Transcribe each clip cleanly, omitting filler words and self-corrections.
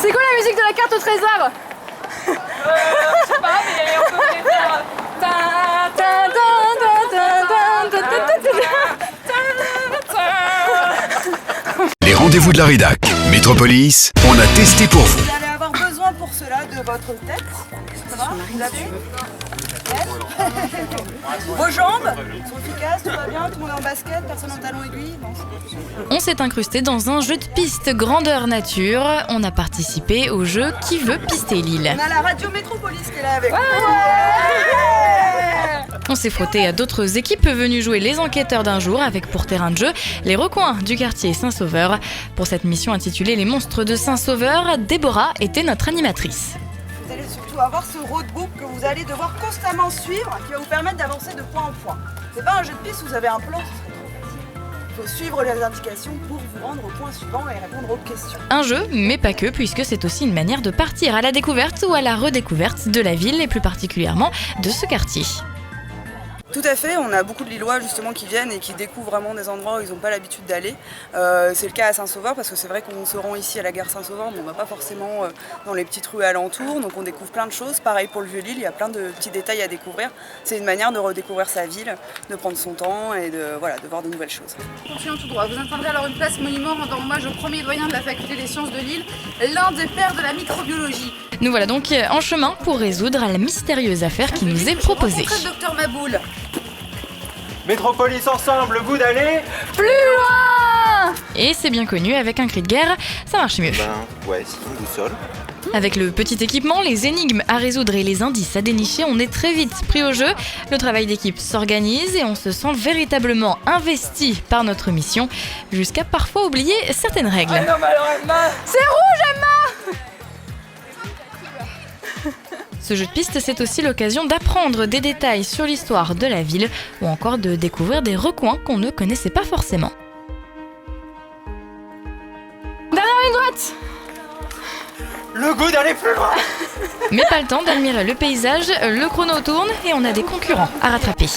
C'est quoi la musique de la carte au trésor? Je sais pas, mais on peut faire... Les rendez-vous de la rédac. Métropolis, on a testé pour vous. Vous allez avoir besoin pour cela de votre tête. Ça va? Vous l'avez? Vos jambes sont efficaces, tout va bien, tout le monde est en basket, personne en talons aiguilles. On s'est incrusté dans un jeu de piste grandeur nature. On a participé au jeu Qui veut pister l'île. On a la radio Métropolis qui est là avec nous. On s'est frotté à d'autres équipes venues jouer les enquêteurs d'un jour avec pour terrain de jeu les recoins du quartier Saint-Sauveur. Pour cette mission intitulée Les monstres de Saint-Sauveur, Déborah était notre animatrice. Vous allez surtout avoir ce roadbook que vous allez devoir constamment suivre qui va vous permettre d'avancer de point en point. C'est pas un jeu de piste où vous avez un plan, ce serait trop facile. Il faut suivre les indications pour vous rendre au point suivant et répondre aux questions. Un jeu, mais pas que, puisque c'est aussi une manière de partir à la découverte ou à la redécouverte de la ville et plus particulièrement de ce quartier. Tout à fait, on a beaucoup de Lillois justement qui viennent et qui découvrent vraiment des endroits où ils n'ont pas l'habitude d'aller. C'est le cas à Saint-Sauveur parce que c'est vrai qu'on se rend ici à la gare Saint-Sauveur, mais on ne va pas forcément dans les petites rues alentours, donc on découvre plein de choses. Pareil pour le Vieux-Lille, il y a plein de petits détails à découvrir. C'est une manière de redécouvrir sa ville, de prendre son temps et de voir de nouvelles choses. Continuons tout droit, vous atteindrez alors une place monument rendant hommage au premier doyen de la faculté des sciences de Lille, l'un des pères de la microbiologie. Nous voilà donc en chemin pour résoudre la mystérieuse affaire qui nous est proposée. Rencontrez le docteur Maboul. Métropolis ensemble, le goût d'aller Plus loin! Et c'est bien connu, avec un cri de guerre, ça marche mieux. Ouais, si on boussole. Avec le petit équipement, les énigmes à résoudre et les indices à dénicher, on est très vite pris au jeu. Le travail d'équipe s'organise et on se sent véritablement investi par notre mission, jusqu'à parfois oublier certaines règles. Ah non, mais alors Emma... C'est rouge, Emma! Ce jeu de piste, c'est aussi l'occasion d'apprendre des détails sur l'histoire de la ville ou encore de découvrir des recoins qu'on ne connaissait pas forcément. Derrière ligne droite! Le goût d'aller plus loin. Mais pas le temps d'admirer le paysage, le chrono tourne et on a des concurrents à rattraper.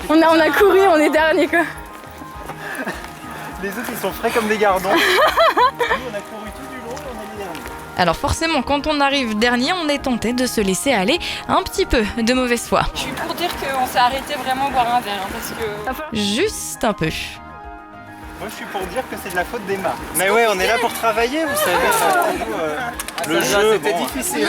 On a couru, on est dernier quoi. Les autres ils sont frais comme des gardons. Nous on a couru tout du long et on est les derniers. Alors forcément, quand on arrive dernier, on est tenté de se laisser aller un petit peu de mauvaise foi. Je suis pour dire qu'on s'est arrêté vraiment boire un verre, parce que... Juste un peu. Moi je suis pour dire que c'est de la faute d'Emma. Mais ouais, on est là pour travailler, vous savez. Le jeu, c'était difficile.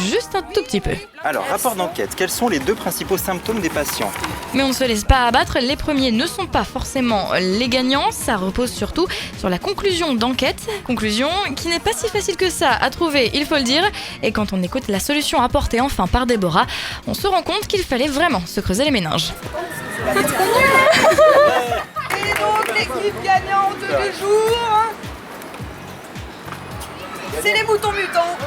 Juste un tout petit peu. Alors, rapport d'enquête. Quels sont les deux principaux symptômes des patients? Mais on ne se laisse pas abattre, les premiers ne sont pas forcément les gagnants, ça repose surtout sur la conclusion d'enquête. Conclusion qui n'est pas si facile que ça à trouver, il faut le dire. Et quand on écoute la solution apportée enfin par Déborah, on se rend compte qu'il fallait vraiment se creuser les méninges. Et donc l'équipe gagnante du jour, c'est les moutons mutants.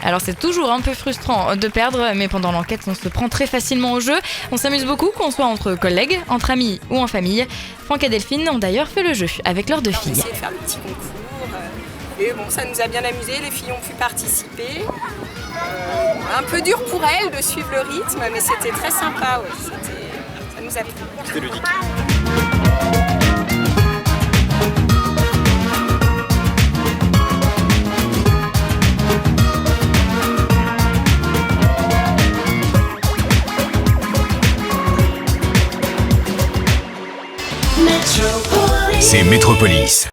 Alors c'est toujours un peu frustrant de perdre, mais pendant l'enquête on se prend très facilement au jeu. On s'amuse beaucoup, qu'on soit entre collègues, entre amis ou en famille. Franck et Delphine ont d'ailleurs fait le jeu avec leurs deux filles. On a essayé de faire le petit concours. Et bon, ça nous a bien amusé, les filles ont pu participer. Un peu dur pour elles de suivre le rythme, mais c'était très sympa. Ouais. Ça nous a plu. C'était ludique. C'est Métropolis.